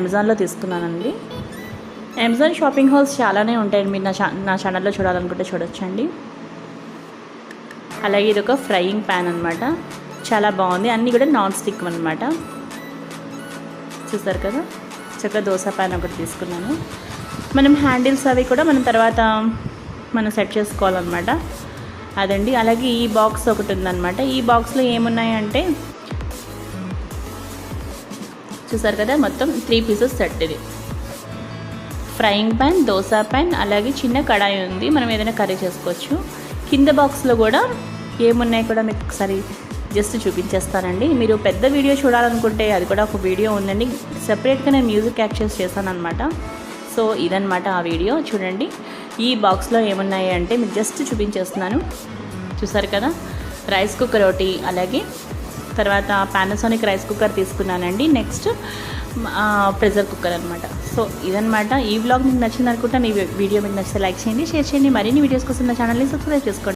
అమెజాన్లో తీసుకున్నానండి. Amazon shopping halls చాలానే ఉంటాయండి. మీరు నా ఛానల్లో చూడాలనుకుంటే చూడొచ్చండి. అలాగే ఇది ఒక ఫ్రైయింగ్ ప్యాన్ అనమాట. చాలా బాగుంది. అన్నీ కూడా నాన్ స్టిక్ అనమాట. చూసారు కదా, చక్కగా దోశ ప్యాన్ ఒకటి తీసుకున్నాను. మనం హ్యాండిల్స్ అవి కూడా మనం తర్వాత మనం సెట్ చేసుకోవాలన్నమాట అదండి. అలాగే ఈ బాక్స్ ఒకటి ఉందన్నమాట. ఈ బాక్స్లో ఏమున్నాయంటే చూసారు కదా, మొత్తం 3 పీసెస్ సెట్. ఇది ఫ్రైయింగ్ ప్యాన్, దోశ ప్యాన్, అలాగే చిన్న కడాయి ఉంది. మనం ఏదైనా కర్రీ చేసుకోవచ్చు. కింద బాక్స్లో కూడా ఏమున్నాయి కూడా మీకు ఒకసారి జస్ట్ చూపించేస్తానండి. మీరు పెద్ద వీడియో చూడాలనుకుంటే అది కూడా ఒక వీడియో ఉందండి. సెపరేట్గా నేను మ్యూజిక్ యాక్సెస్ చేశాను అనమాట. సో ఇదనమాట ఆ వీడియో. చూడండి ఈ బాక్స్లో ఏమున్నాయి అంటే మీకు జస్ట్ చూపించేస్తున్నాను. చూసారు కదా, రైస్ కుక్కర్ ఒకటి, అలాగే తర్వాత పానాసోనిక్ రైస్ కుక్కర్ తీసుకున్నానండి. నెక్స్ట్ ప్రెషర్ కుక్కర్ అనమాట. సో ఇదనమాట. ఈ వ్లాగ్ మీకు నచ్చింది అనుకుంటా. ఈ వీడియో మీకు నచ్చితే లైక్ చేయండి, షేర్ చేయండి. మరిన్ని వీడియోస్ కోసం నా ఛానల్ని సబ్స్క్రైబ్ చేసుకోండి.